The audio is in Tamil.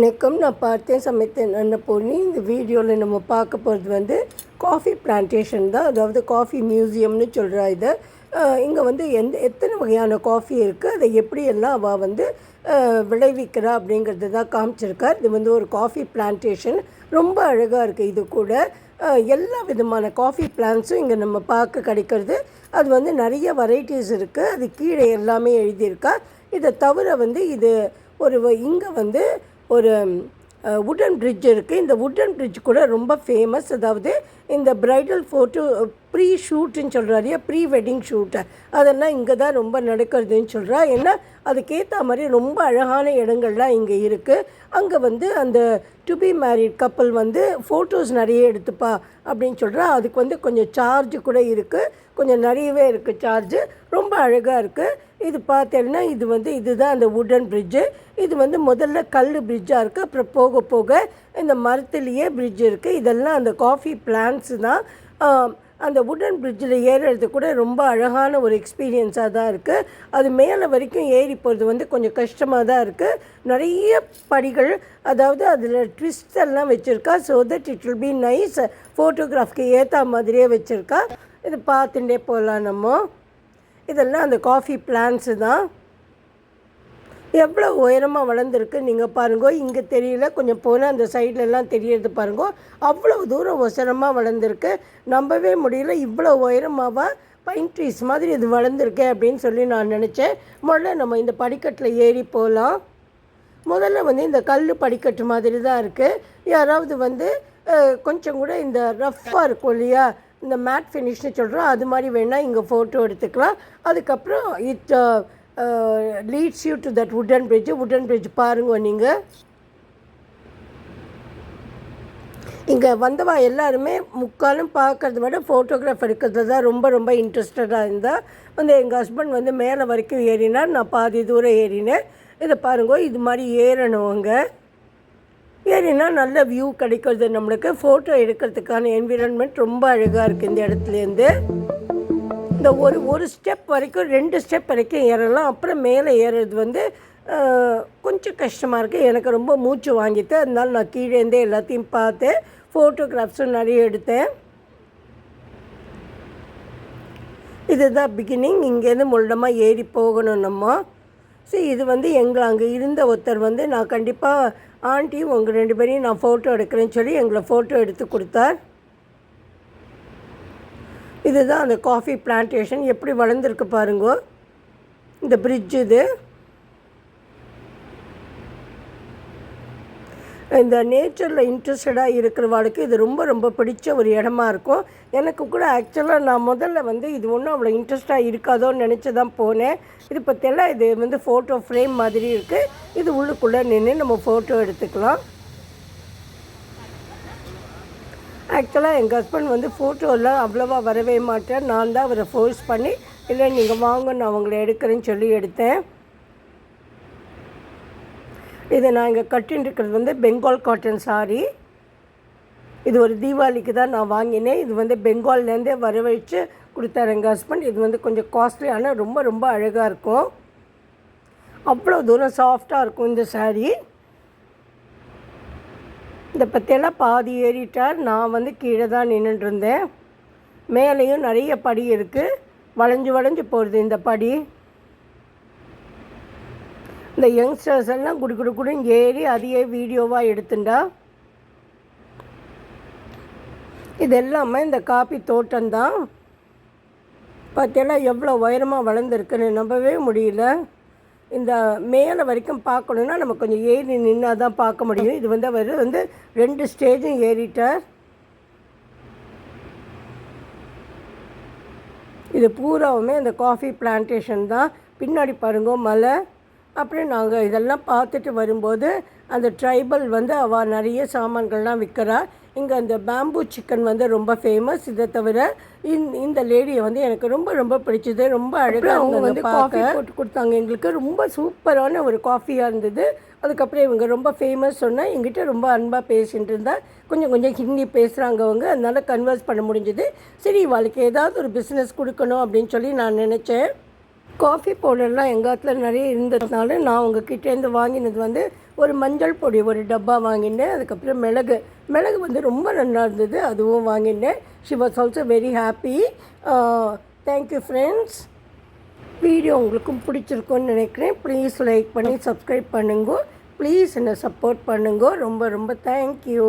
வணக்கம். நான் பார்த்தேன் சமைத்தேன் அன்னபூர்ணி. இந்த வீடியோவில் நம்ம பார்க்க போகிறது வந்து காஃபி பிளான்டேஷன் தான். அதாவது காஃபி மியூசியம்னு சொல்கிறா இதை. இங்கே வந்து எத்தனை வகையான காஃபி இருக்குது, அதை எப்படியெல்லாம் அவள் வந்து விளைவிக்கிறா அப்படிங்கிறது தான் காமிச்சிருக்கார். இது வந்து ஒரு காஃபி பிளான்டேஷன். ரொம்ப அழகாக இருக்குது. இது கூட எல்லா விதமான காஃபி பிளான்ட்ஸும் இங்கே நம்ம பார்க்க கிடைக்கிறது. அது வந்து நிறைய வெரைட்டிஸ் இருக்குது. அது கீழே எல்லாமே எழுதியிருக்கா. இதை தவிர வந்து இது இங்கே வந்து ஒரு வுடன் பிரிட்ஜ் இருக்குது. இந்த வுடன் பிரிட்ஜ் கூட ரொம்ப ஃபேமஸ். அதாவது இந்த ப்ரைடல் ஃபோட்டோ ப்ரீ ஷூட்டுன்னு சொல்கிறாரு, ப்ரீ வெட்டிங் ஷூட்டை அதெல்லாம் இங்கே தான் ரொம்ப நடக்கிறதுன்னு சொல்கிறா. ஏன்னா அதுக்கேற்ற மாதிரி ரொம்ப அழகான இடங்கள்லாம் இங்கே இருக்குது. அங்கே வந்து அந்த டு பி மேரிட் கப்பல் வந்து ஃபோட்டோஸ் நிறைய எடுத்துப்பா அப்படின்னு சொல்கிறா. அதுக்கு வந்து கொஞ்சம் சார்ஜ் கூட இருக்குது, கொஞ்சம் நிறையவே இருக்குது சார்ஜு. ரொம்ப அழகாக இருக்குது. இது பார்த்தேன்னா இதுதான் அந்த வுடன் பிரிட்ஜு. இது வந்து முதல்ல கல் பிரிட்ஜாக இருக்குது. அப்புறம் போக போக இந்த மரத்துலேயே பிரிட்ஜ் இருக்குது. இதெல்லாம் அந்த காஃபி பிளான்ட்ஸு தான். அந்த வுடன் பிரிட்ஜில் ஏறுறது கூட ரொம்ப அழகான ஒரு எக்ஸ்பீரியன்ஸாக தான் இருக்குது. அது மேலே வரைக்கும் ஏறி போகிறது வந்து கொஞ்சம் கஷ்டமாக தான் இருக்குது. நிறைய படிகள், அதாவது அதில் ட்விஸ்ட் எல்லாம் வச்சுருக்கா. So that it will be nice. ஃபோட்டோகிராஃப்க்கு ஏற்ற மாதிரியே வச்சுருக்கா. இது பார்த்துட்டே போகலாம் நம்ம. இதெல்லாம் அந்த காஃபி பிளான்ட்ஸு தான். எவ்வளோ உயரமாக வளர்ந்துருக்கு நீங்கள் பாருங்கோ. இங்கே தெரியல, கொஞ்சம் போனால் அந்த சைட்லலாம் தெரியறது பாருங்கோ. அவ்வளோ தூரம் உசரமாக வளர்ந்துருக்கு. நம்பவே முடியல, இவ்வளோ உயரமாவா பைன் ட்ரீஸ் மாதிரி இது வளர்ந்துருக்கேன் அப்படின்னு சொல்லி நான் நினச்சேன். முதல்ல நம்ம இந்த படிக்கட்டில் ஏறி போகலாம். முதல்ல வந்து இந்த கல் படிக்கட்டு மாதிரி தான் இருக்குது. யாராவது வந்து கொஞ்சம் கூட இந்த ரஃப்பாக இருக்கும் இல்லையா, இந்த மேட் ஃபினிஷ்னு சொல்கிறோம், அது மாதிரி வேணால் இங்கே ஃபோட்டோ எடுத்துக்கலாம். அதுக்கப்புறம் it leads you to that wooden bridge. Wooden bridge பாருங்க. நீங்கள் இங்கே வந்தவா எல்லாருமே முக்காலும் பார்க்குறத விட ஃபோட்டோகிராஃப் எடுக்கிறது தான் ரொம்ப ரொம்ப இன்ட்ரெஸ்டடாக இருந்தால். வந்து எங்கள் ஹஸ்பண்ட் வந்து மேலே வரைக்கும் ஏறினார், நான் பாதி தூரம் ஏறினேன். இதை பாருங்க, இது மாதிரி ஏறணும். அங்கே ஏறினா நல்ல வியூ கிடைக்கிறது நம்மளுக்கு. ஃபோட்டோ எடுக்கிறதுக்கான என்விரான்மெண்ட் ரொம்ப அழகாக இருக்குது இந்த இடத்துலேருந்து. இந்த ஒரு ஸ்டெப் வரைக்கும் 2 ஸ்டெப் வரைக்கும் ஏறலாம். அப்புறம் மேலே ஏறுறது வந்து கொஞ்சம் கஷ்டமாக இருக்குது. எனக்கு ரொம்ப மூச்சு வாங்கிட்டு, அதனால நான் கீழேருந்தே எல்லாத்தையும் பார்த்தேன். ஃபோட்டோகிராஃப்ஸும் நிறைய எடுத்தேன். இதுதான் பிகினிங். இங்கேருந்து முள்ளமாக ஏறி போகணும் நம்ம. சரி, இது வந்து எங்களை அங்கே இருந்த ஒருத்தர் வந்து நான் கண்டிப்பாக ஆண்டி உங்கள் 2 பேரையும் நான் ஃபோட்டோ எடுக்கிறேன்னு சொல்லி எங்களை ஃபோட்டோ எடுத்து கொடுத்தார். இதுதான் அந்த காஃபி பிளான்டேஷன். எப்படி வளர்ந்துருக்கு பாருங்கோ இந்த பிரிட்ஜ். இது இந்த நேச்சரில் இன்ட்ரெஸ்டடாக இருக்கிறவாளுக்கு இது ரொம்ப ரொம்ப பிடிச்ச ஒரு இடமா இருக்கும். எனக்கு கூட ஆக்சுவலாக நான் முதல்ல வந்து இது ஒன்றும் அவ்வளோ இன்ட்ரெஸ்டாக இருக்காதோன்னு நினச்சி தான் போனேன். இது பற்றியெல்லாம் இது வந்து ஃபோட்டோ ஃப்ரேம் மாதிரி இருக்குது. இது உள்ளுக்குள்ளே நின்று நம்ம ஃபோட்டோ எடுத்துக்கலாம். ஆக்சுவலாக எங்கள் ஹஸ்பண்ட் வந்து ஃபோட்டோலாம் அவ்வளோவா வரவே மாட்டேன். நான் தான் அவரை ஃபோர்ஸ் பண்ணி, இல்லை நீங்கள் வாங்க நான் அவங்கள எடுக்கிறேன்னு சொல்லி எடுத்தேன். இதை நான் இங்கே கட்டின்னு இருக்கிறது வந்து பெங்கால் காட்டன் சாரி. இது ஒரு தீபாவளிக்கு தான் நான் வாங்கினேன். இது வந்து பெங்கால்லேருந்தே வரவழைச்சு கொடுத்தாரு எங்கள் ஹஸ்பண்ட். இது வந்து கொஞ்சம் காஸ்ட்லி, ஆனால் ரொம்ப ரொம்ப அழகாக இருக்கும். அவ்வளோ தூரம் சாஃப்டாக இருக்கும் இந்த சாரீ. இதை பற்றியெல்லாம் பாதி ஏறிட்டார். நான் வந்து கீழே தான் நின்றுட்டுருந்தேன். மேலேயும் நிறைய படி இருக்குது. வளைஞ்சு வளைஞ்சு போகிறது இந்த படி. இந்த யங்ஸ்டர்ஸ் எல்லாம் குடுக்குன்னு ஏறி அதையே வீடியோவாக எடுத்துட்டா. இது எல்லாமே இந்த காப்பி தோட்டம்தான். பார்த்தீங்கன்னா எவ்வளோ உயரமாக வளர்ந்துருக்குன்னு நம்பவே முடியல. இந்த மேலே வரைக்கும் பார்க்கணுன்னா நம்ம கொஞ்சம் ஏறி நின்னா தான் பார்க்க முடியும். இது வந்து அவர் வந்து 2 ஸ்டேஜும் ஏறிட்டார். இது பூராவுமே இந்த காஃபி பிளான்டேஷன் தான். பின்னாடி பாருங்க மலை. அப்புறம் நாங்கள் இதெல்லாம் பார்த்துட்டு வரும்போது அந்த ட்ரைபல் வந்து அவள் நிறைய சாமான்கள்லாம் விற்கிறா. இங்கே அந்த பேம்பூ சிக்கன் வந்து ரொம்ப ஃபேமஸ். இதை தவிர இந்த லேடியை வந்து எனக்கு ரொம்ப ரொம்ப பிடிச்சது. ரொம்ப அழகாக அவங்க வந்து காஃபி போட்டு கொடுத்தாங்க எங்களுக்கு. ரொம்ப சூப்பரான ஒரு காஃபியாக இருந்தது. அதுக்கப்புறம் இவங்க ரொம்ப ஃபேமஸ் சொன்னால் எங்கிட்ட ரொம்ப அன்பாக பேசிகிட்டு இருந்தா. கொஞ்சம் ஹிந்தி பேசுகிறாங்க அவங்க, அதனால் கன்வர்ஸ் பண்ண முடிஞ்சது. சரி, இவளுக்கு ஏதாவது ஒரு பிஸ்னஸ் கொடுக்கணும் அப்படின்னு சொல்லி நான் நினச்சேன். காஃபி பவுடர்லாம் எங்கள் இடத்துல நிறைய இருந்ததுனால நான் உங்ககிட்டேருந்து வாங்கினது வந்து ஒரு மஞ்சள் பொடி ஒரு டப்பா வாங்கினேன். அதுக்கப்புறம் மிளகு வந்து ரொம்ப நல்லா இருந்தது, அதுவும் வாங்கினேன். She was also very happy. Thank you friends. Video உங்களுக்கும் பிடிச்சிருக்குன்னு நினைக்கிறேன். ப்ளீஸ் லைக் பண்ணி சப்ஸ்கிரைப் பண்ணுங்க. ப்ளீஸ் என்னை சப்போர்ட் பண்ணுங்க. ரொம்ப ரொம்ப தேங்க்யூ.